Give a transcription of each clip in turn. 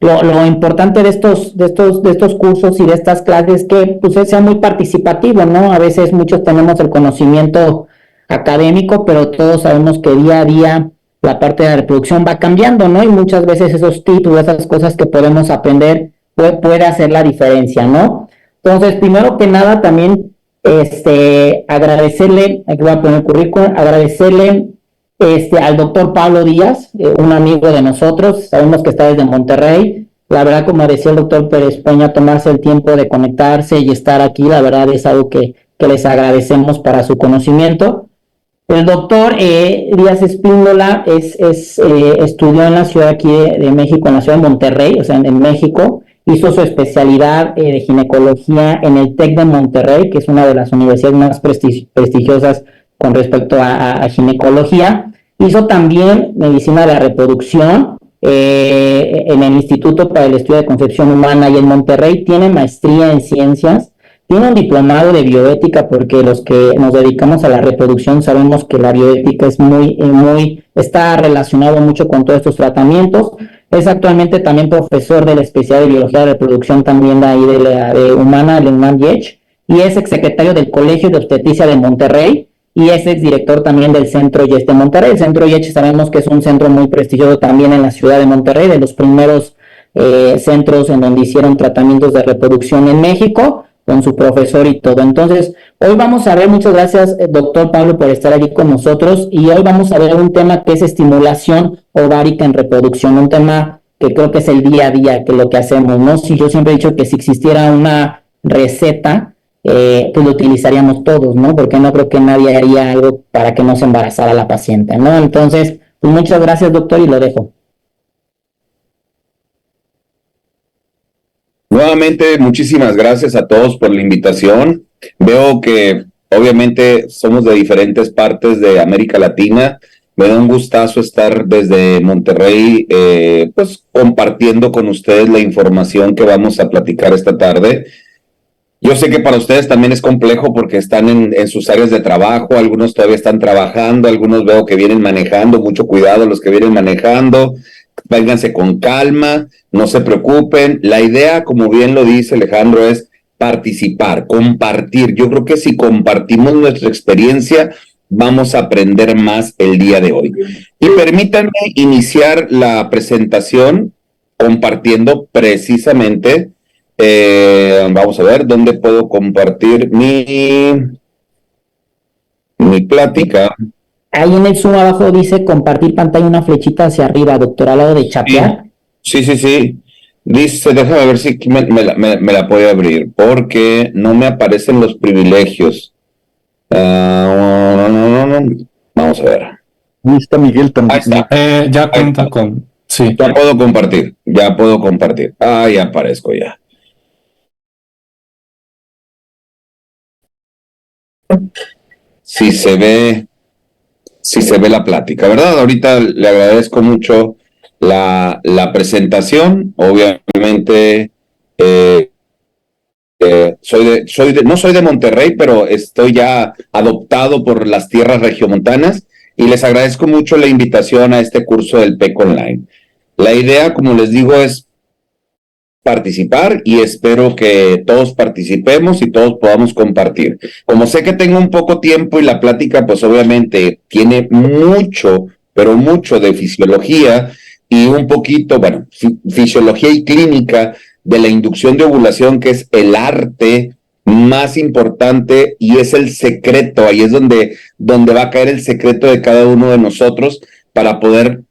lo importante de estos cursos y de estas clases es que pues sea muy participativo, ¿no? A veces muchos tenemos el conocimiento académico, pero todos sabemos que día a día la parte de la reproducción va cambiando, ¿no? Y muchas veces esos tips o esas cosas que podemos aprender puede hacer la diferencia, ¿no? Entonces, primero que nada, también agradecerle, aquí voy a poner el currículum, agradecerle al doctor Pablo Díaz, un amigo de nosotros, sabemos que está desde Monterrey. La verdad, como decía el doctor Pérez Peña, tomarse el tiempo de conectarse y estar aquí, la verdad es algo que les agradecemos para su conocimiento. El doctor Díaz Espíndola estudió en la ciudad aquí de México, en la ciudad de Monterrey, o sea, en México. Hizo su especialidad de ginecología en el TEC de Monterrey, que es una de las universidades más prestigiosas con respecto a ginecología. Hizo también medicina de la reproducción en el Instituto para el Estudio de Concepción Humana y en Monterrey. Tiene maestría en ciencias. Tiene un diplomado de bioética, porque los que nos dedicamos a la reproducción sabemos que la bioética es está relacionado mucho con todos estos tratamientos. Es actualmente también profesor de la especialidad de biología de reproducción también de ahí de humana, del UNAM-YECH, y es exsecretario del Colegio de Obstetricia de Monterrey y es exdirector también del Centro YECH de Monterrey. El Centro YECH sabemos que es un centro muy prestigioso también en la ciudad de Monterrey, de los primeros centros en donde hicieron tratamientos de reproducción en México, con su profesor y todo. Entonces, hoy vamos a ver, muchas gracias, doctor Pablo, por estar aquí con nosotros, y hoy vamos a ver un tema que es estimulación ovárica en reproducción, un tema que creo que es el día a día, que lo que hacemos, ¿no? Si yo siempre he dicho que si existiera una receta, pues lo utilizaríamos todos, ¿no? Porque no creo que nadie haría algo para que no se embarazara la paciente, ¿no? Entonces, pues muchas gracias, doctor, y lo dejo. Nuevamente, muchísimas gracias a todos por la invitación. Veo que obviamente somos de diferentes partes de América Latina. Me da un gustazo estar desde Monterrey, pues compartiendo con ustedes la información que vamos a platicar esta tarde. Yo sé que para ustedes también es complejo porque están en sus áreas de trabajo, algunos todavía están trabajando, algunos veo que vienen manejando, mucho cuidado los que vienen manejando. Vénganse con calma, no se preocupen. La idea, como bien lo dice Alejandro, es participar, compartir. Yo creo que si compartimos nuestra experiencia, vamos a aprender más el día de hoy. Y permítanme iniciar la presentación compartiendo precisamente, vamos a ver, ¿dónde puedo compartir mi plática? Ahí en el Zoom abajo dice compartir pantalla, una flechita hacia arriba, doctor, al lado de chatear. Sí. Dice, déjame ver si me la puede abrir, porque no me aparecen los privilegios. Vamos a ver. Ahí está Miguel también. Ahí está. Ya cuenta con... Sí. Ya puedo compartir. Ya aparezco ya. Sí se ve la plática, ¿verdad? Ahorita le agradezco mucho la presentación. Obviamente, no soy de Monterrey, pero estoy ya adoptado por las tierras regiomontanas y les agradezco mucho la invitación a este curso del PEC Online. La idea, como les digo, es participar y espero que todos participemos y todos podamos compartir. Como sé que tengo un poco tiempo y la plática pues obviamente tiene mucho, pero mucho de fisiología y un poquito, bueno, fisiología y clínica de la inducción de ovulación, que es el arte más importante y es el secreto, ahí es donde va a caer el secreto de cada uno de nosotros para poder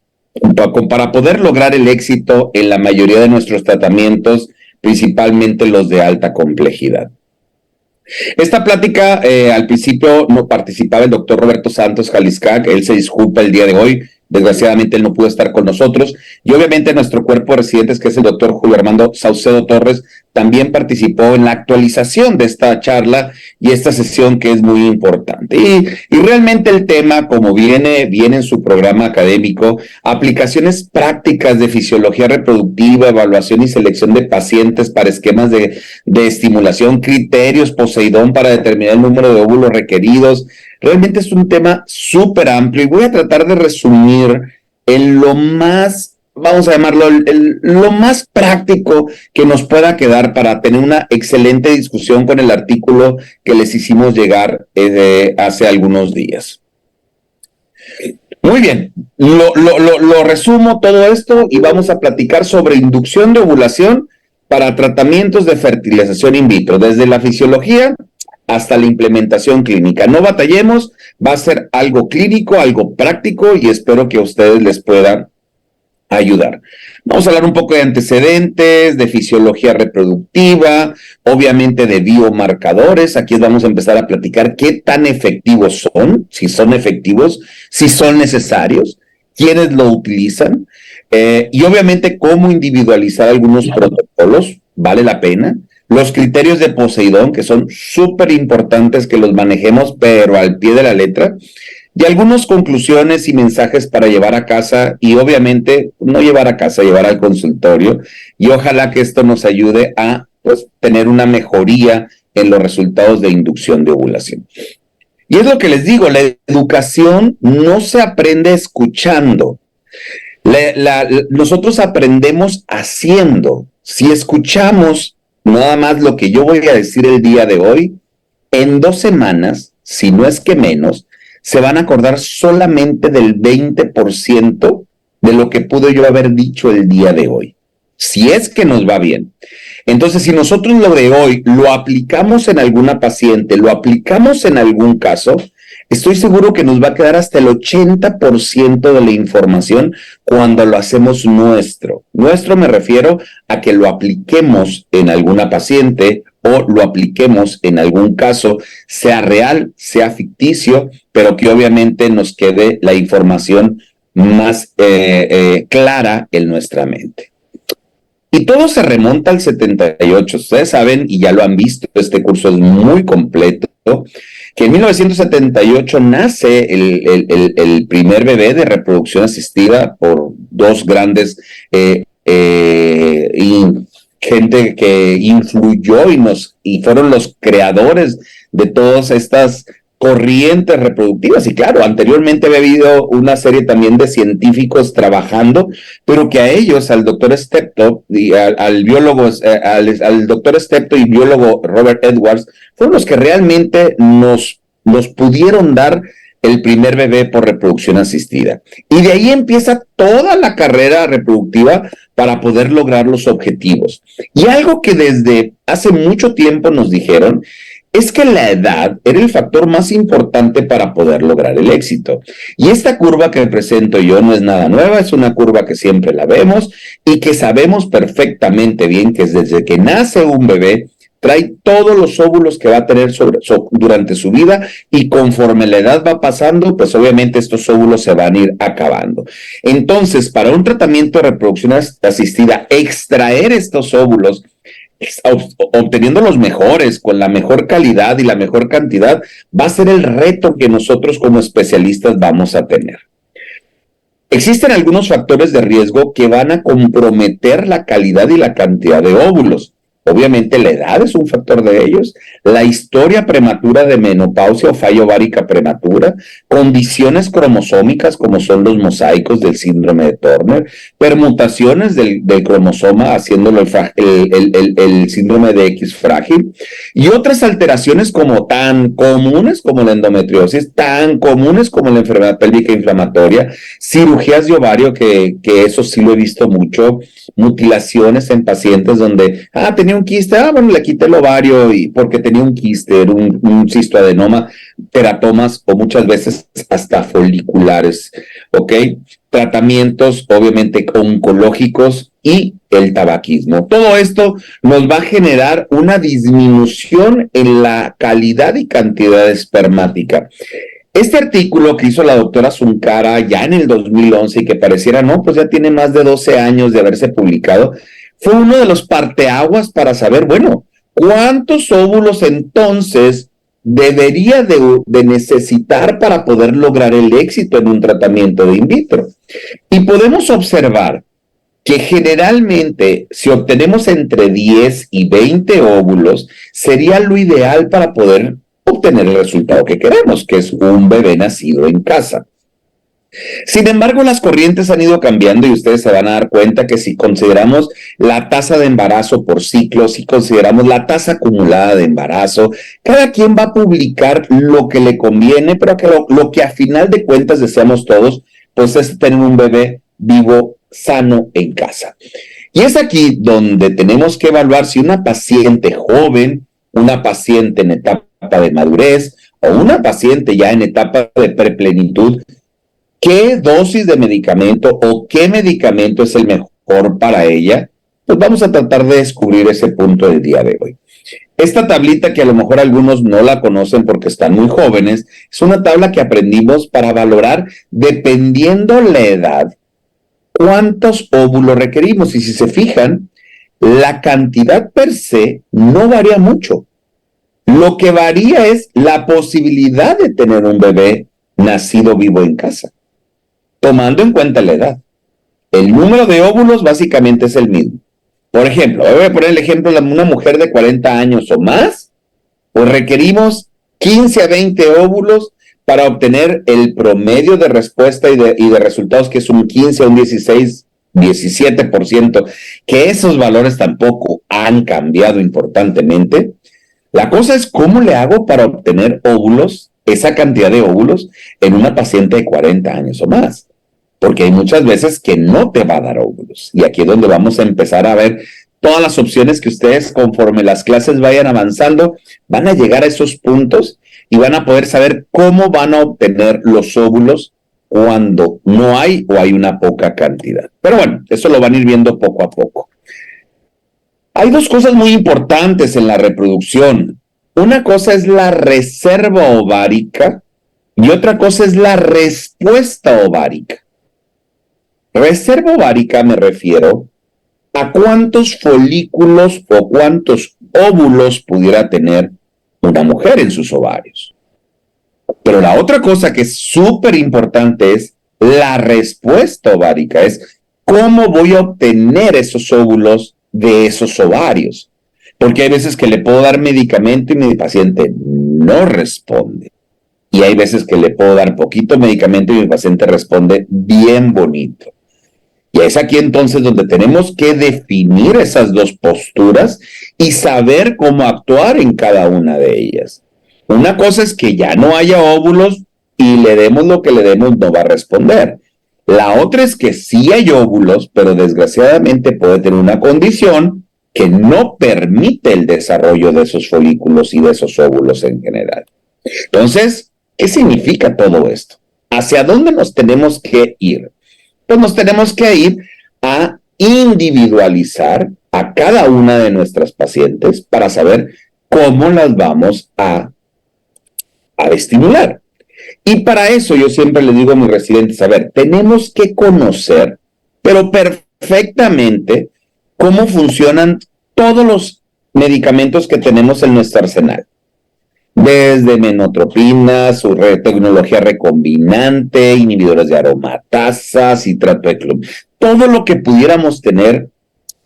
lograr el éxito en la mayoría de nuestros tratamientos, principalmente los de alta complejidad. Esta plática, al principio no participaba el doctor Roberto Santos Jaliscac, él se disculpa el día de hoy, desgraciadamente él no pudo estar con nosotros, y obviamente nuestro cuerpo de residentes, que es el doctor Julio Armando Saucedo Torres, también participó en la actualización de esta charla y esta sesión, que es muy importante. Y realmente el tema, como viene en su programa académico, aplicaciones prácticas de fisiología reproductiva, evaluación y selección de pacientes para esquemas de estimulación, criterios Poseidón para determinar el número de óvulos requeridos. Realmente es un tema súper amplio y voy a tratar de resumir en lo más vamos a llamarlo, lo más práctico que nos pueda quedar para tener una excelente discusión con el artículo que les hicimos llegar hace algunos días. Muy bien, lo resumo todo esto y vamos a platicar sobre inducción de ovulación para tratamientos de fertilización in vitro, desde la fisiología hasta la implementación clínica. No batallemos, va a ser algo clínico, algo práctico y espero que a ustedes les pueda ayudar. Vamos a hablar un poco de antecedentes, de fisiología reproductiva, obviamente de biomarcadores. Aquí vamos a empezar a platicar qué tan efectivos son efectivos, si son necesarios, quiénes lo utilizan y obviamente cómo individualizar algunos protocolos, vale la pena. Los criterios de Poseidón, que son súper importantes que los manejemos, pero al pie de la letra. Y algunas conclusiones y mensajes para llevar a casa y obviamente no llevar a casa, llevar al consultorio y ojalá que esto nos ayude a tener una mejoría en los resultados de inducción de ovulación. Y es lo que les digo, la educación no se aprende escuchando, nosotros aprendemos haciendo. Si escuchamos nada más lo que yo voy a decir el día de hoy, en 2 semanas, si no es que menos, se van a acordar solamente del 20% de lo que pude yo haber dicho el día de hoy, si es que nos va bien. Entonces, si nosotros lo de hoy lo aplicamos en alguna paciente, lo aplicamos en algún caso, estoy seguro que nos va a quedar hasta el 80% de la información cuando lo hacemos nuestro. Nuestro me refiero a que lo apliquemos en alguna paciente o lo apliquemos en algún caso, sea real, sea ficticio, pero que obviamente nos quede la información más clara en nuestra mente. Y todo se remonta al 78. Ustedes saben, y ya lo han visto, este curso es muy completo, que en 1978 nace el primer bebé de reproducción asistida por 2 grandes gente que influyó y fueron los creadores de todas estas corrientes reproductivas. Y claro, anteriormente había habido una serie también de científicos trabajando, pero que a ellos, al doctor Steptoe y al biólogo, al doctor Steptoe y biólogo Robert Edwards, fueron los que realmente nos pudieron dar el primer bebé por reproducción asistida. Y de ahí empieza toda la carrera reproductiva para poder lograr los objetivos. Y algo que desde hace mucho tiempo nos dijeron es que la edad era el factor más importante para poder lograr el éxito. Y esta curva que presento yo no es nada nueva, es una curva que siempre la vemos y que sabemos perfectamente bien que es desde que nace un bebé, trae todos los óvulos que va a tener durante su vida y conforme la edad va pasando, pues obviamente estos óvulos se van a ir acabando. Entonces, para un tratamiento de reproducción asistida, extraer estos óvulos, obteniendo los mejores, con la mejor calidad y la mejor cantidad, va a ser el reto que nosotros como especialistas vamos a tener. Existen algunos factores de riesgo que van a comprometer la calidad y la cantidad de óvulos. Obviamente la edad es un factor de ellos, la historia prematura de menopausia o falla ovárica prematura, condiciones cromosómicas como son los mosaicos del síndrome de Turner, permutaciones del cromosoma haciéndolo el síndrome de X frágil y otras alteraciones como tan comunes como la endometriosis, tan comunes como la enfermedad pélvica inflamatoria, cirugías de ovario que eso sí lo he visto mucho, mutilaciones en pacientes donde tenía un quiste, bueno, le quité el ovario y porque tenía un quiste, era un cistoadenoma, teratomas o muchas veces hasta foliculares, ¿ok? Tratamientos obviamente oncológicos y el tabaquismo. Todo esto nos va a generar una disminución en la calidad y cantidad espermática. Este artículo que hizo la doctora Zunkara ya en el 2011 y que pareciera, no, pues ya tiene más de 12 años de haberse publicado, fue uno de los parteaguas para saber, bueno, ¿cuántos óvulos entonces debería de necesitar para poder lograr el éxito en un tratamiento de in vitro? Y podemos observar que generalmente si obtenemos entre 10 y 20 óvulos, sería lo ideal para poder obtener el resultado que queremos, que es un bebé nacido en casa. Sin embargo, las corrientes han ido cambiando y ustedes se van a dar cuenta que si consideramos la tasa de embarazo por ciclo, si consideramos la tasa acumulada de embarazo, cada quien va a publicar lo que le conviene, pero que lo que a final de cuentas deseamos todos, pues es tener un bebé vivo, sano en casa. Y es aquí donde tenemos que evaluar si una paciente joven, una paciente en etapa de madurez o una paciente ya en etapa de preplenitud, ¿qué dosis de medicamento o qué medicamento es el mejor para ella? Pues vamos a tratar de descubrir ese punto del día de hoy. Esta tablita, que a lo mejor algunos no la conocen porque están muy jóvenes, es una tabla que aprendimos para valorar, dependiendo la edad, cuántos óvulos requerimos. Y si se fijan, la cantidad per se no varía mucho. Lo que varía es la posibilidad de tener un bebé nacido vivo en casa, tomando en cuenta la edad. El número de óvulos básicamente es el mismo. Por ejemplo, voy a poner el ejemplo de una mujer de 40 años o más, pues requerimos 15 a 20 óvulos para obtener el promedio de respuesta y de resultados, que es un 15 a un 16, 17%, que esos valores tampoco han cambiado importantemente. La cosa es cómo le hago para obtener óvulos, esa cantidad de óvulos, en una paciente de 40 años o más. Porque hay muchas veces que no te va a dar óvulos. Y aquí es donde vamos a empezar a ver todas las opciones que ustedes, conforme las clases vayan avanzando, van a llegar a esos puntos y van a poder saber cómo van a obtener los óvulos cuando no hay o hay una poca cantidad. Pero bueno, eso lo van a ir viendo poco a poco. Hay dos cosas muy importantes en la reproducción. Una cosa es la reserva ovárica y otra cosa es la respuesta ovárica. Reserva ovárica me refiero a cuántos folículos o cuántos óvulos pudiera tener una mujer en sus ovarios. Pero la otra cosa que es súper importante es la respuesta ovárica, es cómo voy a obtener esos óvulos de esos ovarios. Porque hay veces que le puedo dar medicamento y mi paciente no responde. Y hay veces que le puedo dar poquito medicamento y mi paciente responde bien bonito. Y es aquí entonces donde tenemos que definir esas dos posturas y saber cómo actuar en cada una de ellas. Una cosa es que ya no haya óvulos y le demos lo que le demos, no va a responder. La otra es que sí hay óvulos, pero desgraciadamente puede tener una condición que no permite el desarrollo de esos folículos y de esos óvulos en general. Entonces, ¿qué significa todo esto? ¿Hacia dónde nos tenemos que ir? Pues nos tenemos que ir a individualizar a cada una de nuestras pacientes para saber cómo las vamos a estimular. Y para eso yo siempre le digo a mis residentes, a ver, tenemos que conocer, pero perfectamente, cómo funcionan todos los medicamentos que tenemos en nuestro arsenal. Desde menotropina, su tecnología recombinante, inhibidores de aromatasa, citrato de cloro, todo lo que pudiéramos tener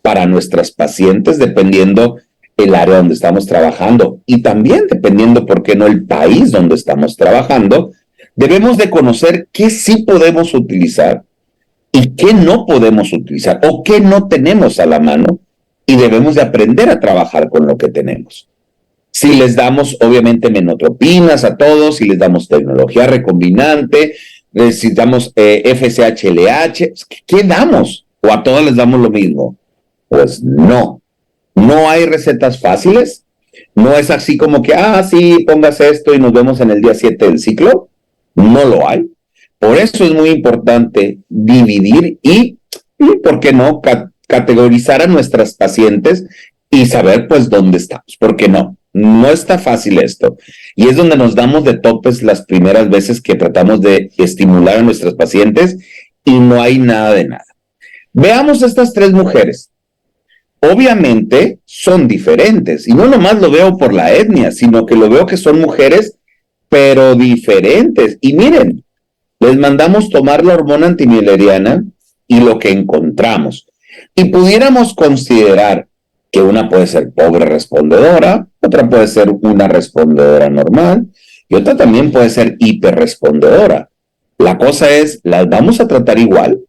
para nuestras pacientes, dependiendo el área donde estamos trabajando y también dependiendo, ¿por qué no?, el país donde estamos trabajando, debemos de conocer qué sí podemos utilizar y qué no podemos utilizar o qué no tenemos a la mano, y debemos de aprender a trabajar con lo que tenemos. Si les damos, obviamente, menotropinas a todos, si les damos tecnología recombinante, si damos FSH-LH, ¿qué damos? ¿O a todos les damos lo mismo? Pues no. No hay recetas fáciles. No es así como que, sí, pongas esto y nos vemos en el día 7 del ciclo. No lo hay. Por eso es muy importante dividir y ¿por qué no?, categorizar a nuestras pacientes y saber, pues, dónde estamos. ¿Por qué no? No está fácil esto. Y es donde nos damos de topes las primeras veces que tratamos de estimular a nuestras pacientes y no hay nada de nada. Veamos estas tres mujeres. Obviamente son diferentes. Y no nomás lo veo por la etnia, sino que lo veo que son mujeres, pero diferentes. Y miren, les mandamos tomar la hormona antimileriana y lo que encontramos. Y pudiéramos considerar que una puede ser pobre respondedora, otra puede ser una respondedora normal y otra también puede ser hiperrespondedora. La cosa es, ¿las vamos a tratar igual?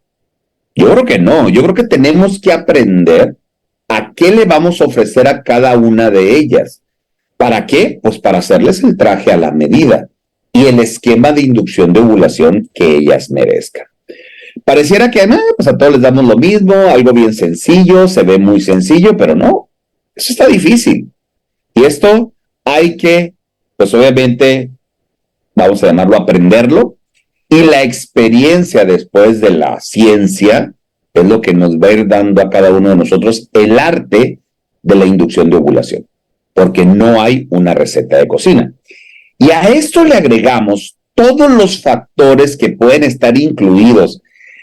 Yo creo que no. Yo creo que tenemos que aprender a qué le vamos a ofrecer a cada una de ellas. ¿Para qué? Pues para hacerles el traje a la medida y el esquema de inducción de ovulación que ellas merezcan. Pareciera que pues a todos les damos lo mismo, algo bien sencillo, se ve muy sencillo, pero no, eso está difícil. Y esto hay que, pues obviamente, vamos a llamarlo aprenderlo, y la experiencia después de la ciencia es lo que nos va a ir dando a cada uno de nosotros el arte de la inducción de ovulación, porque no hay una receta de cocina. Y a esto le agregamos todos los factores que pueden estar incluidos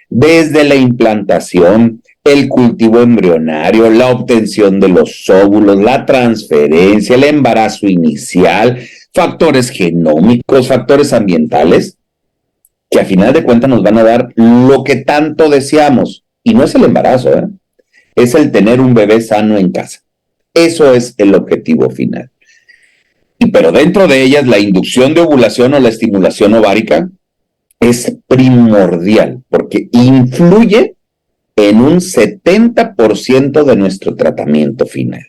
desde la implantación, el cultivo embrionario, la obtención de los óvulos, la transferencia, el embarazo inicial, factores genómicos, factores ambientales, que a final de cuentas nos van a dar lo que tanto deseamos. Y no es el embarazo, es el tener un bebé sano en casa. Eso es el objetivo final. Pero dentro de ellas, la inducción de ovulación o la estimulación ovárica es primordial porque influye en un 70% de nuestro tratamiento final.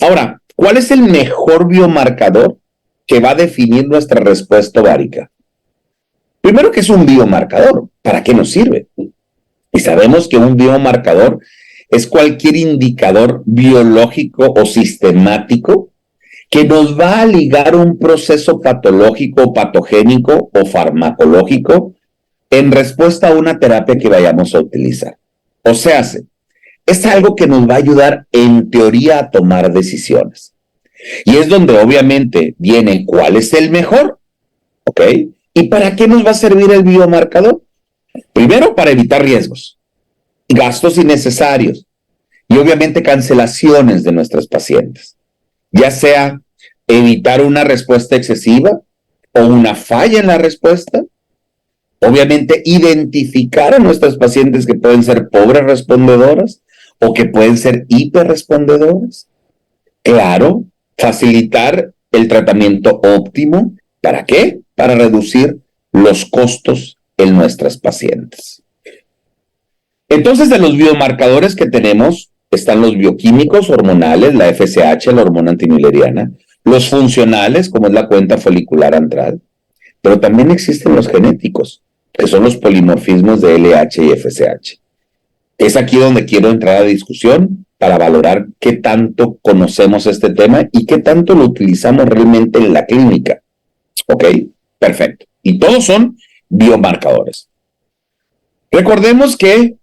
Ahora, ¿cuál es el mejor biomarcador que va a definir nuestra respuesta ovárica? Primero, que es un biomarcador. ¿Para qué nos sirve? Y sabemos que un biomarcador es cualquier indicador biológico o sistemático que nos va a ligar un proceso patológico, patogénico o farmacológico en respuesta a una terapia que vayamos a utilizar. O sea, es algo que nos va a ayudar en teoría a tomar decisiones. Y es donde obviamente viene cuál es el mejor, ¿ok? ¿Y para qué nos va a servir el biomarcador? Primero, para evitar riesgos, gastos innecesarios y obviamente cancelaciones de nuestros pacientes, ya sea evitar una respuesta excesiva o una falla en la respuesta. Obviamente, identificar a nuestros pacientes que pueden ser pobres respondedoras o que pueden ser hiperrespondedoras. Claro, facilitar el tratamiento óptimo. ¿Para qué? Para reducir los costos en nuestras pacientes. Entonces, de los biomarcadores que tenemos, están los bioquímicos hormonales, la FSH, la hormona antimileriana, los funcionales, como es la cuenta folicular antral, pero también existen los genéticos, que son los polimorfismos de LH y FSH. Es aquí donde quiero entrar a discusión para valorar qué tanto conocemos este tema y qué tanto lo utilizamos realmente en la clínica. ¿Ok? Perfecto. Y todos son biomarcadores. Recordemos que,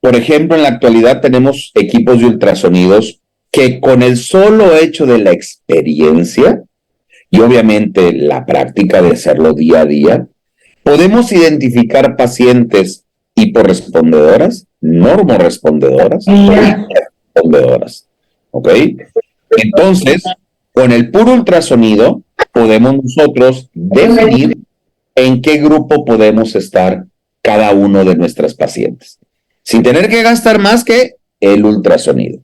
por ejemplo, en la actualidad tenemos equipos de ultrasonidos que con el solo hecho de la experiencia y obviamente la práctica de hacerlo día a día, podemos identificar pacientes hiporrespondedoras, normorrespondedoras y hiperrespondedoras. ¿Ok? Entonces, con el puro ultrasonido, podemos nosotros definir en qué grupo podemos estar cada uno de nuestras pacientes, sin tener que gastar más que el ultrasonido.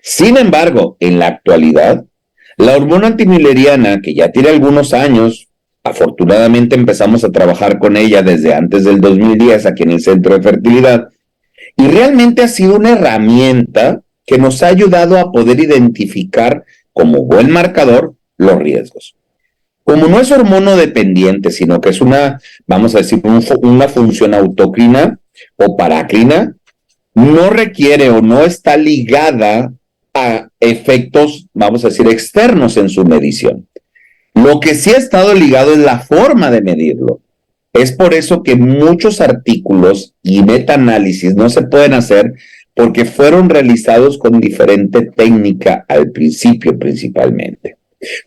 Sin embargo, en la actualidad, la hormona antimileriana, que ya tiene algunos años, afortunadamente empezamos a trabajar con ella desde antes del 2010 aquí en el Centro de Fertilidad, y realmente ha sido una herramienta que nos ha ayudado a poder identificar como buen marcador los riesgos. Como no es hormonodependiente, sino que es una, vamos a decir, una función autocrina o paracrina, no requiere o no está ligada a efectos, vamos a decir, externos en su medición. Lo que sí ha estado ligado es la forma de medirlo. Es por eso que muchos artículos y metaanálisis no se pueden hacer porque fueron realizados con diferente técnica al principio principalmente.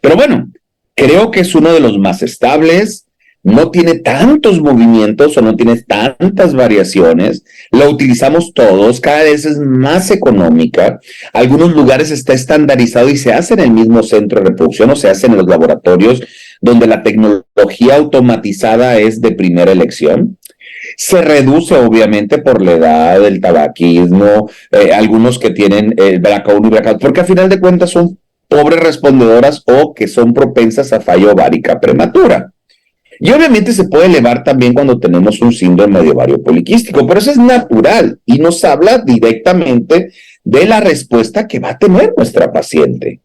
Pero bueno, creo que es uno de los más estables, no tiene tantos movimientos o no tiene tantas variaciones, la utilizamos todos, cada vez es más económica, algunos lugares está estandarizado y se hace en el mismo centro de reproducción o se hace en los laboratorios donde la tecnología automatizada es de primera elección. Se reduce obviamente por la edad, el tabaquismo, algunos que tienen el BRCA1 y BRCA2, porque a final de cuentas son pobres respondedoras o que son propensas a falla ovárica prematura. Y obviamente se puede elevar también cuando tenemos un síndrome de ovario poliquístico, pero eso es natural y nos habla directamente de la respuesta que va a tener nuestra paciente.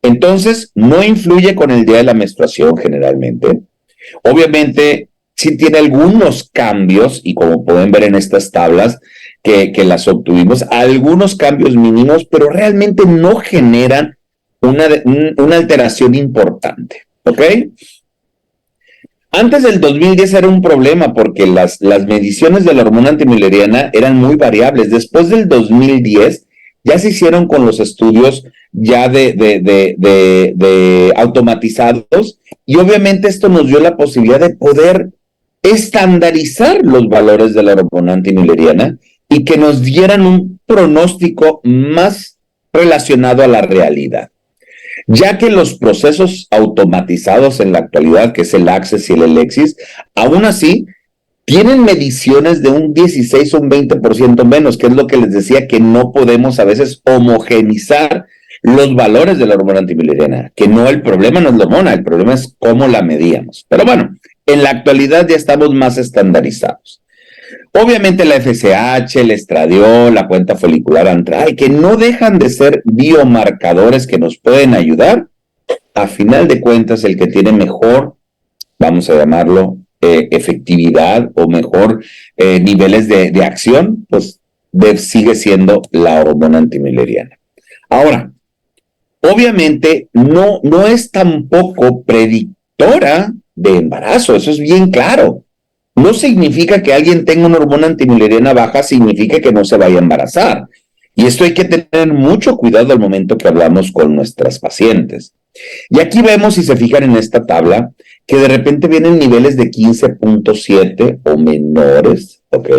Entonces, no influye con el día de la menstruación generalmente. Obviamente, sí tiene algunos cambios, y como pueden ver en estas tablas que las obtuvimos, algunos cambios mínimos, pero realmente no generan una alteración importante, ¿ok? Antes del 2010 era un problema porque las mediciones de la hormona antimileriana eran muy variables. Después del 2010 ya se hicieron con los estudios ya de automatizados, y obviamente esto nos dio la posibilidad de poder estandarizar los valores de la hormona antimileriana y que nos dieran un pronóstico más relacionado a la realidad. Ya que los procesos automatizados en la actualidad, que es el Access y el Elexis, aún así tienen mediciones de un 16 o un 20% menos, que es lo que les decía, que no podemos a veces homogenizar los valores de la hormona antimileriana, que no, el problema no es la hormona, el problema es cómo la medíamos. Pero bueno, en la actualidad ya estamos más estandarizados. Obviamente la FSH, el estradiol, la cuenta folicular antral, que no dejan de ser biomarcadores que nos pueden ayudar. A final de cuentas, el que tiene mejor, vamos a llamarlo, efectividad o mejor niveles de acción, pues sigue siendo la hormona antimileriana. Ahora, obviamente no es tampoco predictora de embarazo, eso es bien claro. No significa que alguien tenga una hormona antimileriana baja, significa que no se vaya a embarazar. Y esto hay que tener mucho cuidado al momento que hablamos con nuestras pacientes. Y aquí vemos, si se fijan en esta tabla, que de repente vienen niveles de 15.7 o menores, ¿ok?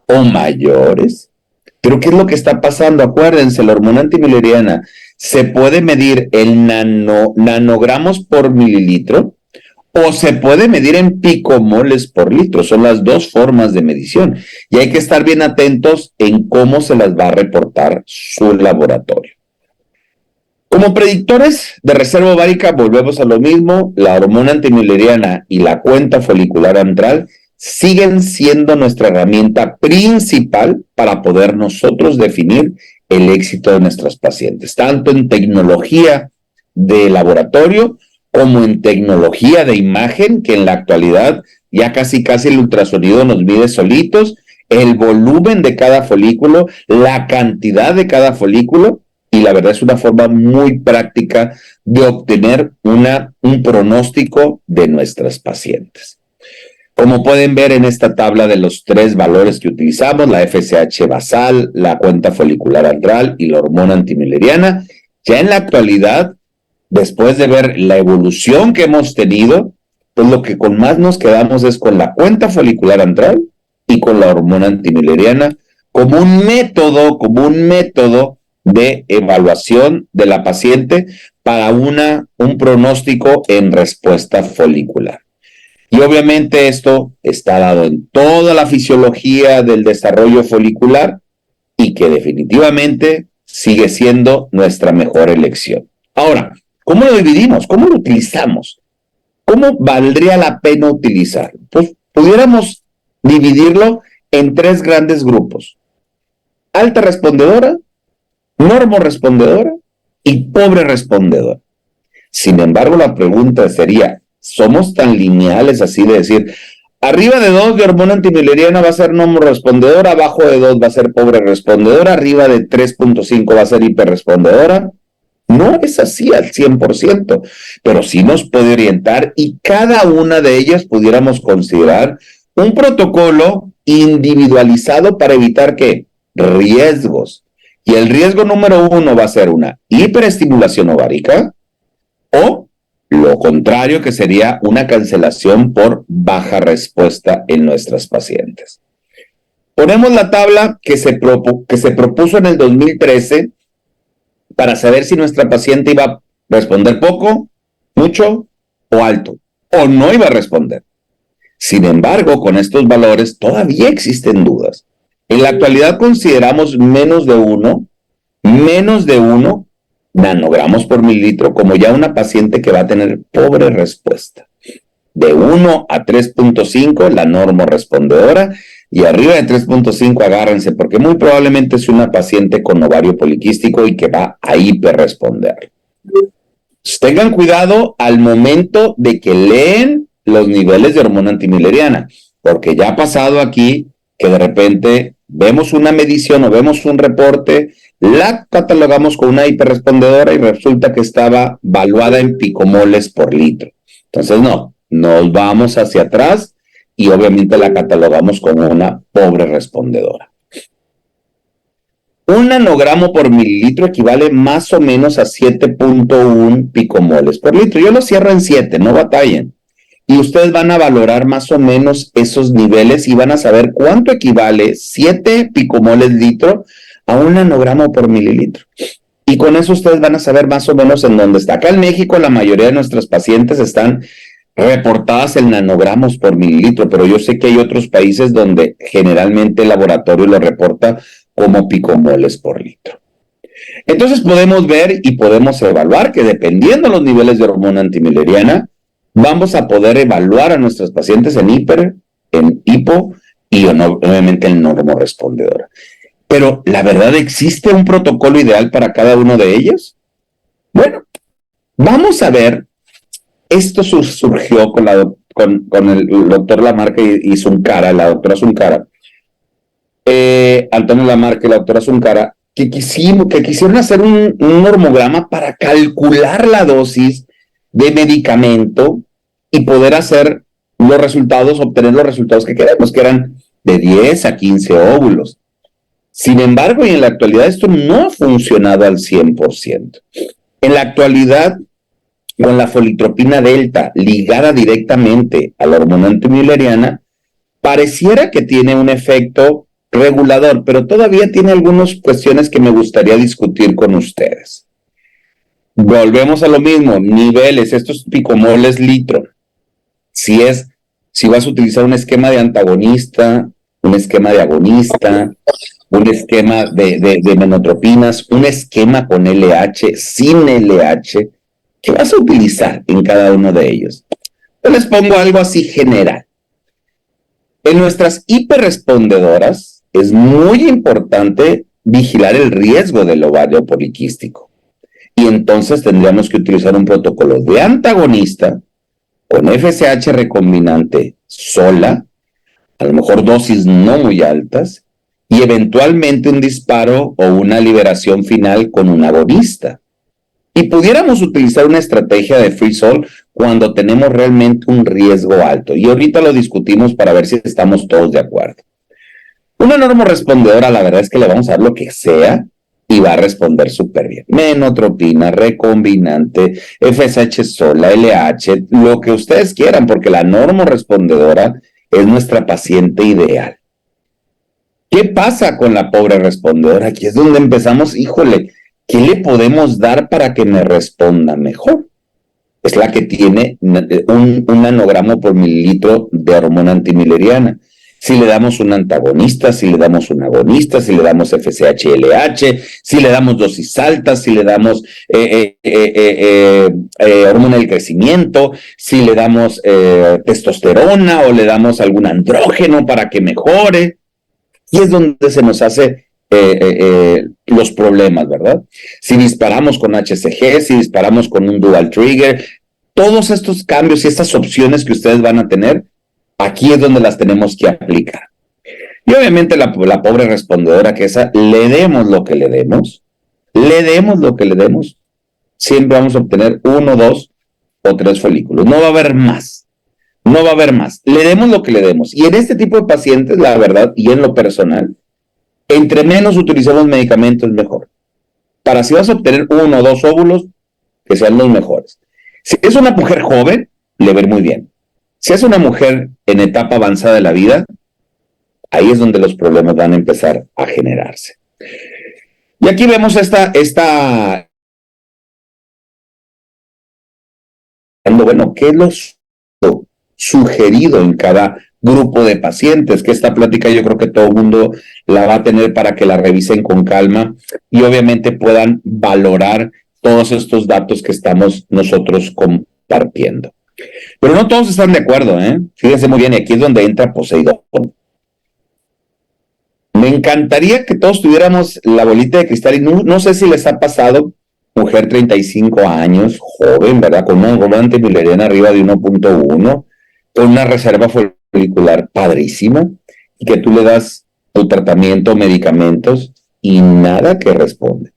O mayores. Pero ¿qué es lo que está pasando? Acuérdense, la hormona antimileriana se puede medir en nanogramos por mililitro, o se puede medir en picomoles por litro. Son las dos formas de medición. Y hay que estar bien atentos en cómo se las va a reportar su laboratorio. Como predictores de reserva ovárica, volvemos a lo mismo. La hormona antimileriana y la cuenta folicular antral siguen siendo nuestra herramienta principal para poder nosotros definir el éxito de nuestros pacientes, tanto en tecnología de laboratorio como en tecnología de imagen, que en la actualidad ya casi el ultrasonido nos mide solitos, el volumen de cada folículo, la cantidad de cada folículo, y la verdad es una forma muy práctica de obtener un pronóstico de nuestras pacientes. Como pueden ver en esta tabla de los 3 valores que utilizamos, la FSH basal, la cuenta folicular antral y la hormona antimileriana, ya en la actualidad, después de ver la evolución que hemos tenido, pues lo que con más nos quedamos es con la cuenta folicular antral y con la hormona antimileriana como un método de evaluación de la paciente para un pronóstico en respuesta folicular. Y obviamente esto está dado en toda la fisiología del desarrollo folicular y que definitivamente sigue siendo nuestra mejor elección. Ahora, ¿cómo lo dividimos? ¿Cómo lo utilizamos? ¿Cómo valdría la pena utilizarlo? Pues pudiéramos dividirlo en 3 grandes grupos: alta respondedora, normorespondedora y pobre respondedora. Sin embargo, la pregunta sería, ¿somos tan lineales así de decir, arriba de 2 de hormona antimileriana va a ser normorespondedora, abajo de 2 va a ser pobre respondedora, arriba de 3.5 va a ser hiperrespondedora? No es así al 100%, pero sí nos puede orientar, y cada una de ellas pudiéramos considerar un protocolo individualizado para evitar ¿qué? Riesgos. Y el riesgo número 1 va a ser una hiperestimulación ovárica, o lo contrario, que sería una cancelación por baja respuesta en nuestras pacientes. Ponemos la tabla que se propuso en el 2013 para saber si nuestra paciente iba a responder poco, mucho o alto, o no iba a responder. Sin embargo, con estos valores todavía existen dudas. En la actualidad consideramos menos de 1 nanogramos por mililitro como ya una paciente que va a tener pobre respuesta. De 1 a 3.5, la normorespondedora, y arriba de 3.5 agárrense, porque muy probablemente es una paciente con ovario poliquístico y que va a hiperresponder. Tengan cuidado al momento de que leen los niveles de hormona antimileriana, porque ya ha pasado aquí que de repente vemos una medición o vemos un reporte, la catalogamos con una hiperrespondedora y resulta que estaba valuada en picomoles por litro. Entonces no, nos vamos hacia atrás y obviamente la catalogamos como una pobre respondedora. Un nanogramo por mililitro equivale más o menos a 7.1 picomoles por litro. Yo lo cierro en 7, no batallen. Y ustedes van a valorar más o menos esos niveles y van a saber cuánto equivale 7 picomoles litro a un nanogramo por mililitro. Y con eso ustedes van a saber más o menos en dónde está. Acá en México la mayoría de nuestros pacientes están reportadas en nanogramos por mililitro, pero yo sé que hay otros países donde generalmente el laboratorio lo reporta como picomoles por litro. Entonces podemos ver y podemos evaluar que dependiendo de los niveles de hormona antimileriana, vamos a poder evaluar a nuestros pacientes en hiper, en hipo y obviamente en normorespondedora. Pero la verdad, ¿existe un protocolo ideal para cada uno de ellos? Bueno, vamos a ver. Esto surgió con el doctor Lamarca y Zuncara, la doctora Zuncara, Antonio Lamarca y la doctora Zuncara, que quisieron hacer un normograma para calcular la dosis de medicamento y poder hacer los resultados, obtener los resultados que queremos, que eran de 10 a 15 óvulos. Sin embargo, y en la actualidad esto no ha funcionado al 100%. En la actualidad, con la folitropina delta ligada directamente a la hormona antimileriana, pareciera que tiene un efecto regulador, pero todavía tiene algunas cuestiones que me gustaría discutir con ustedes. Volvemos a lo mismo, niveles, estos picomoles litro. Si vas a utilizar un esquema de antagonista, un esquema de agonista, un esquema de menotropinas, un esquema con LH, sin LH, ¿qué vas a utilizar en cada uno de ellos? Yo les pongo algo así general. En nuestras hiperrespondedoras es muy importante vigilar el riesgo del ovario poliquístico. Y entonces tendríamos que utilizar un protocolo de antagonista con FSH recombinante sola, a lo mejor dosis no muy altas, y eventualmente un disparo o una liberación final con un agonista. Y pudiéramos utilizar una estrategia de freeze-all cuando tenemos realmente un riesgo alto. Y ahorita lo discutimos para ver si estamos todos de acuerdo. Una normorespondedora, la verdad es que le vamos a dar lo que sea y va a responder súper bien. Menotropina, recombinante, FSH sola, LH, lo que ustedes quieran, porque la normorespondedora es nuestra paciente ideal. ¿Qué pasa con la pobre respondedora? Aquí es donde empezamos, híjole, ¿qué le podemos dar para que me responda mejor? Es la que tiene un nanogramo por mililitro de hormona antimileriana. Si le damos un antagonista, si le damos un agonista, si le damos FSH y LH, si le damos dosis altas, si le damos hormona del crecimiento, si le damos testosterona o le damos algún andrógeno para que mejore. Y es donde se nos hace los problemas, ¿verdad? Si disparamos con HCG, si disparamos con un dual trigger, todos estos cambios y estas opciones que ustedes van a tener, aquí es donde las tenemos que aplicar. Y obviamente la pobre respondedora, que esa, le demos lo que le demos, siempre vamos a obtener 1, 2 o 3 folículos. No va a haber más. Le demos lo que le demos. Y en este tipo de pacientes, la verdad, y en lo personal, entre menos utilicemos medicamentos, mejor. Para si vas a obtener 1 o 2 óvulos, que sean los mejores. Si es una mujer joven, le va a ir muy bien. Si es una mujer en etapa avanzada de la vida, ahí es donde los problemas van a empezar a generarse. Y aquí vemos bueno, ¿qué es lo sugerido en cada grupo de pacientes? Que esta plática yo creo que todo el mundo la va a tener para que la revisen con calma y obviamente puedan valorar todos estos datos que estamos nosotros compartiendo. Pero no todos están de acuerdo, ¿eh? Fíjense muy bien, y aquí es donde entra Poseidón. Me encantaría que todos tuviéramos la bolita de cristal y no sé si les ha pasado, mujer 35 años, joven, ¿verdad? Con una hormona antimileriana arriba de 1.1, con una reserva folicular padrísima, y que tú le das tu tratamiento, medicamentos, y nada que responde.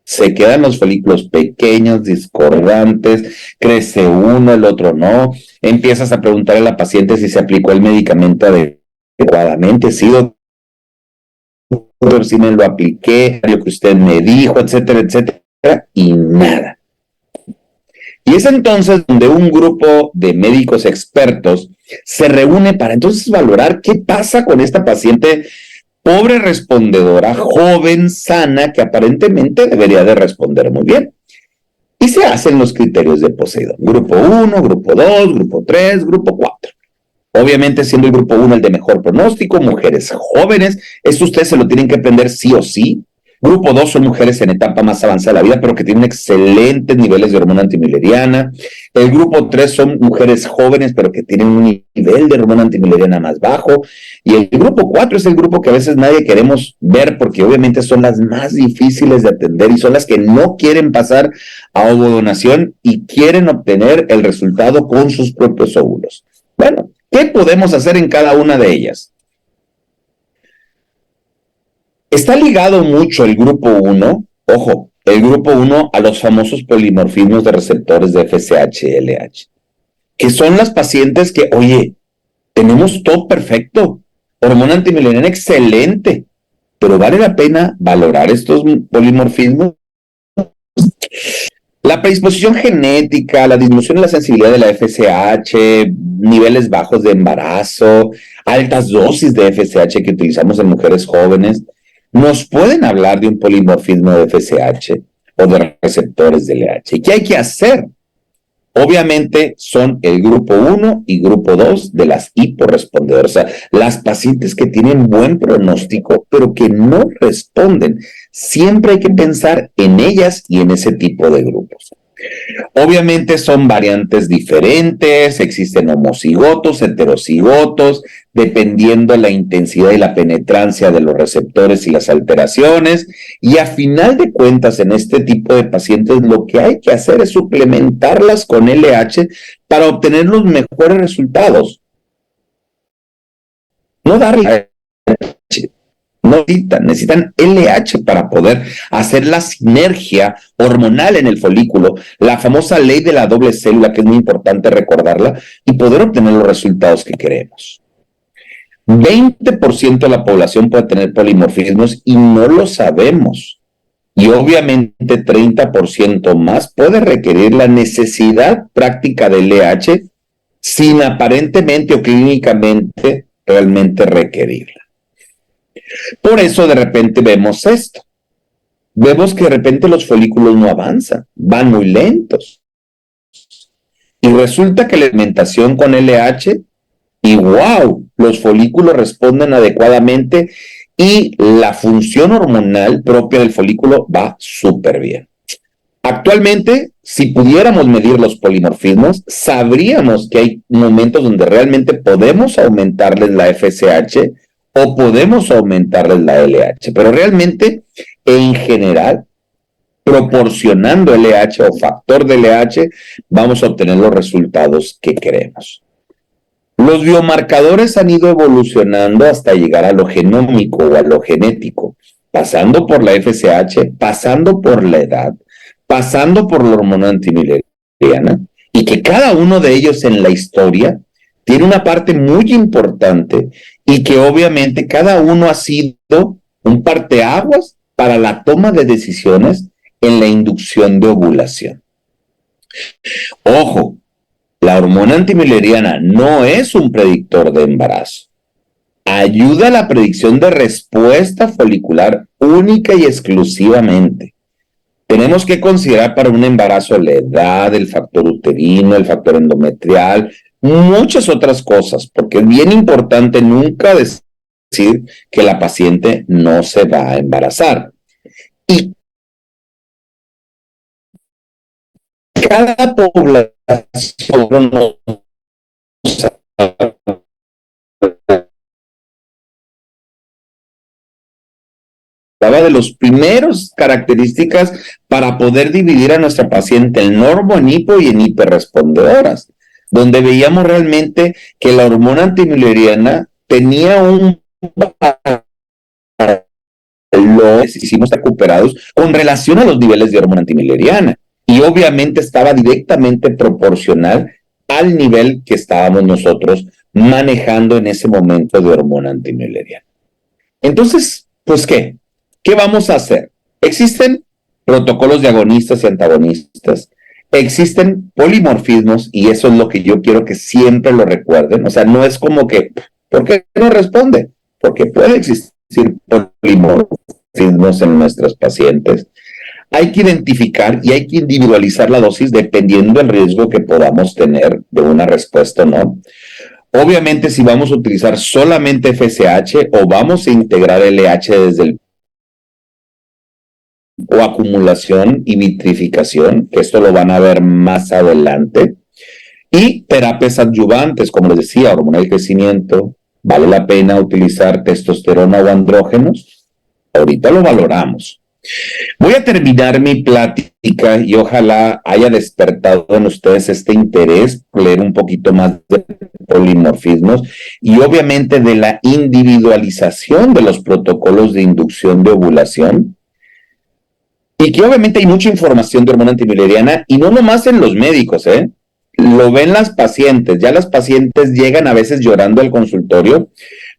Se quedan los folículos pequeños, discordantes, crece uno, el otro no. Empiezas a preguntar a la paciente si se aplicó el medicamento adecuadamente, sí, doctor, si me lo apliqué, lo que usted me dijo, etcétera, etcétera, y nada. Y es entonces donde un grupo de médicos expertos se reúne para entonces valorar qué pasa con esta paciente pobre respondedora, joven, sana, que aparentemente debería de responder muy bien. Y se hacen los criterios de Poseidón. Grupo 1, grupo 2, grupo 3, grupo 4. Obviamente siendo el grupo 1 el de mejor pronóstico, mujeres jóvenes, esto ustedes se lo tienen que aprender sí o sí. Grupo 2 son mujeres en etapa más avanzada de la vida, pero que tienen excelentes niveles de hormona antimileriana. El grupo 3 son mujeres jóvenes, pero que tienen un nivel de hormona antimileriana más bajo. Y el grupo 4 es el grupo que a veces nadie queremos ver, porque obviamente son las más difíciles de atender y son las que no quieren pasar a ovodonación y quieren obtener el resultado con sus propios óvulos. Bueno, ¿qué podemos hacer en cada una de ellas? Está ligado mucho el grupo 1, ojo, el grupo 1 a los famosos polimorfismos de receptores de FSH y LH, que son las pacientes que, oye, tenemos todo perfecto, hormona antimileriana excelente, pero vale la pena valorar estos polimorfismos. La predisposición genética, la disminución de la sensibilidad de la FSH, niveles bajos de embarazo, altas dosis de FSH que utilizamos en mujeres jóvenes, nos pueden hablar de un polimorfismo de FSH o de receptores de LH. ¿Y qué hay que hacer? Obviamente son el grupo 1 y grupo 2 de las hiporrespondedoras, o sea, las pacientes que tienen buen pronóstico, pero que no responden. Siempre hay que pensar en ellas y en ese tipo de grupos. Obviamente son variantes diferentes, existen homocigotos, heterocigotos, dependiendo de la intensidad y la penetrancia de los receptores y las alteraciones, y a final de cuentas en este tipo de pacientes lo que hay que hacer es suplementarlas con LH para obtener los mejores resultados. No darle LH. No necesitan LH para poder hacer la sinergia hormonal en el folículo, la famosa ley de la doble célula, que es muy importante recordarla, y poder obtener los resultados que queremos. 20% de la población puede tener polimorfismos y no lo sabemos. Y obviamente 30% más puede requerir la necesidad práctica de LH sin aparentemente o clínicamente realmente requerirla. Por eso de repente vemos esto. Vemos que de repente los folículos no avanzan, van muy lentos. Y resulta que la alimentación con LH, y wow, los folículos responden adecuadamente y la función hormonal propia del folículo va súper bien. Actualmente, si pudiéramos medir los polimorfismos, sabríamos que hay momentos donde realmente podemos aumentarles la FSH o podemos aumentarles la LH, pero realmente, en general, proporcionando LH o factor de LH, vamos a obtener los resultados que queremos. Los biomarcadores han ido evolucionando hasta llegar a lo genómico o a lo genético, pasando por la FSH, pasando por la edad, pasando por la hormona antimileriana, y que cada uno de ellos en la historia tiene una parte muy importante y que obviamente cada uno ha sido un parteaguas para la toma de decisiones en la inducción de ovulación. Ojo, la hormona antimileriana no es un predictor de embarazo. Ayuda a la predicción de respuesta folicular única y exclusivamente. Tenemos que considerar para un embarazo la edad, el factor uterino, el factor endometrial, muchas otras cosas, porque es bien importante nunca decir que la paciente no se va a embarazar. Y cada población hablaba de los primeros características para poder dividir a nuestra paciente en normo, en hipo y en hiperrespondedoras, donde veíamos realmente que la hormona antimileriana tenía un los hicimos recuperados con relación a los niveles de hormona antimileriana y obviamente estaba directamente proporcional al nivel que estábamos nosotros manejando en ese momento de hormona antimileriana. Entonces, pues ¿qué vamos a hacer? Existen protocolos de agonistas y antagonistas, existen polimorfismos y eso es lo que yo quiero que siempre lo recuerden, o sea, no es como que, ¿por qué no responde? Porque puede existir polimorfismos en nuestros pacientes. Hay que identificar y hay que individualizar la dosis dependiendo del riesgo que podamos tener de una respuesta o no. Obviamente, si vamos a utilizar solamente FSH o vamos a integrar LH desde el o acumulación y vitrificación, que esto lo van a ver más adelante, y terapias adyuvantes, como les decía, hormona del crecimiento, ¿vale la pena utilizar testosterona o andrógenos? Ahorita lo valoramos. Voy a terminar mi plática y ojalá haya despertado en ustedes este interés por leer un poquito más de polimorfismos y obviamente de la individualización de los protocolos de inducción de ovulación. Y que obviamente hay mucha información de hormona antimileriana y no nomás en los médicos, lo ven las pacientes. Ya las pacientes llegan a veces llorando al consultorio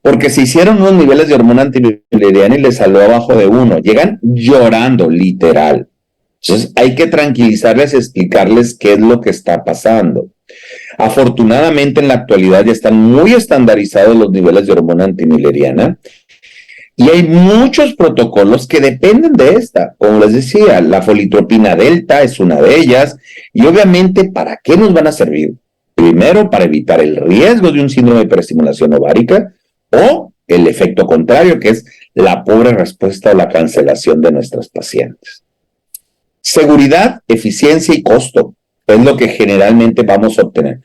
porque se hicieron unos niveles de hormona antimileriana y les salió abajo de 1. Llegan llorando, literal. Entonces hay que tranquilizarles y explicarles qué es lo que está pasando. Afortunadamente en la actualidad ya están muy estandarizados los niveles de hormona antimileriana. Y hay muchos protocolos que dependen de esta. Como les decía, la folitropina delta es una de ellas. Y obviamente, ¿para qué nos van a servir? Primero, para evitar el riesgo de un síndrome de hiperestimulación ovárica o el efecto contrario, que es la pobre respuesta o la cancelación de nuestras pacientes. Seguridad, eficiencia y costo es lo que generalmente vamos a obtener.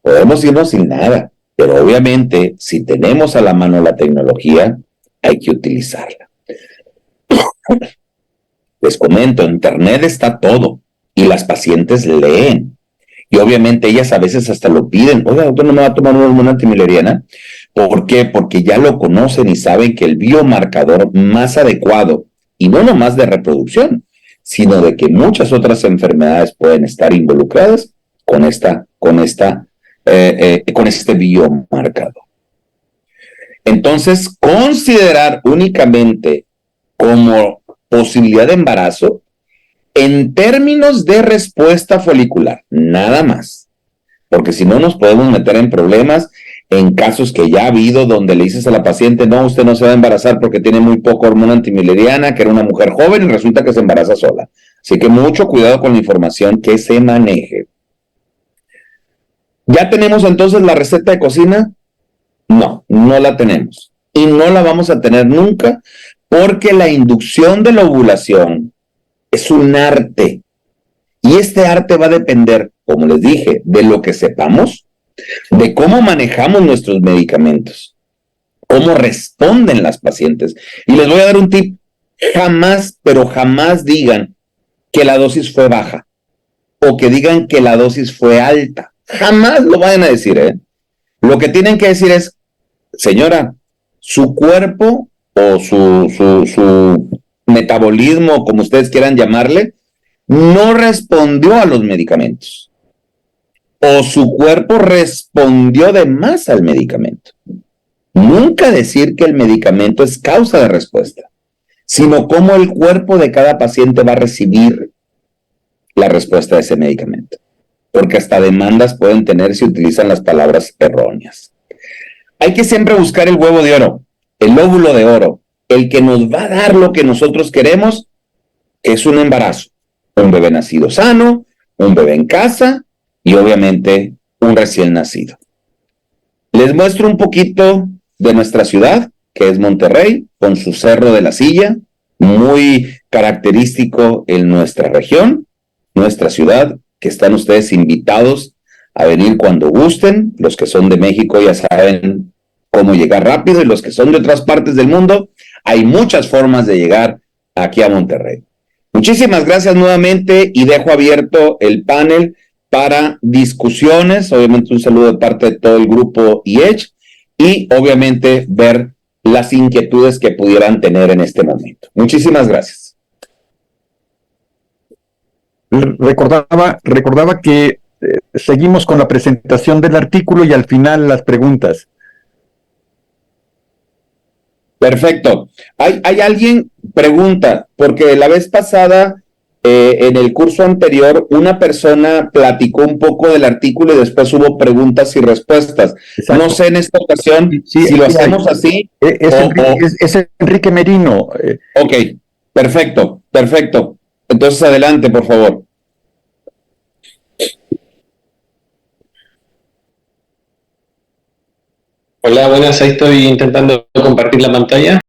Podemos irnos sin nada, pero obviamente, si tenemos a la mano la tecnología, hay que utilizarla. Les comento, en internet está todo y las pacientes leen. Y obviamente ellas a veces hasta lo piden. Oiga, doctor, ¿no me va a tomar una hormona antimileriana? ¿Por qué? Porque ya lo conocen y saben que el biomarcador más adecuado, y no nomás de reproducción, sino de que muchas otras enfermedades pueden estar involucradas con este biomarcador. Entonces, considerar únicamente como posibilidad de embarazo en términos de respuesta folicular, nada más. Porque si no nos podemos meter en problemas en casos que ya ha habido donde le dices a la paciente, no, usted no se va a embarazar porque tiene muy poca hormona antimileriana, que era una mujer joven y resulta que se embaraza sola. Así que mucho cuidado con la información que se maneje. ¿Ya tenemos entonces la receta de cocina? No, no la tenemos. Y no la vamos a tener nunca porque la inducción de la ovulación es un arte. Y este arte va a depender, como les dije, de lo que sepamos, de cómo manejamos nuestros medicamentos, cómo responden las pacientes. Y les voy a dar un tip. Jamás, pero jamás digan que la dosis fue baja o que digan que la dosis fue alta. Jamás lo vayan a decir, Lo que tienen que decir es, señora, su cuerpo o su metabolismo, como ustedes quieran llamarle, no respondió a los medicamentos. O su cuerpo respondió de más al medicamento. Nunca decir que el medicamento es causa de respuesta, sino cómo el cuerpo de cada paciente va a recibir la respuesta de ese medicamento. Porque hasta demandas pueden tener si utilizan las palabras erróneas. Hay que siempre buscar el huevo de oro, el óvulo de oro, el que nos va a dar lo que nosotros queremos, es un embarazo. Un bebé nacido sano, un bebé en casa y obviamente un recién nacido. Les muestro un poquito de nuestra ciudad, que es Monterrey, con su Cerro de la Silla, muy característico en nuestra región, nuestra ciudad, que están ustedes invitados a venir cuando gusten. Los que son de México ya saben cómo llegar rápido, y los que son de otras partes del mundo, hay muchas formas de llegar aquí a Monterrey. Muchísimas gracias nuevamente, y dejo abierto el panel para discusiones. Obviamente un saludo de parte de todo el grupo IEDGE, y obviamente ver las inquietudes que pudieran tener en este momento. Muchísimas gracias. Recordaba que seguimos con la presentación del artículo y al final las preguntas. Perfecto. Hay alguien, pregunta, porque la vez pasada, en el curso anterior, una persona platicó un poco del artículo y después hubo preguntas y respuestas. Exacto. No sé en esta ocasión Sí, si lo sí, hacemos así. Es Enrique Merino. Ok, perfecto, perfecto. Entonces adelante, por favor. Hola, buenas, ahí estoy intentando compartir la pantalla.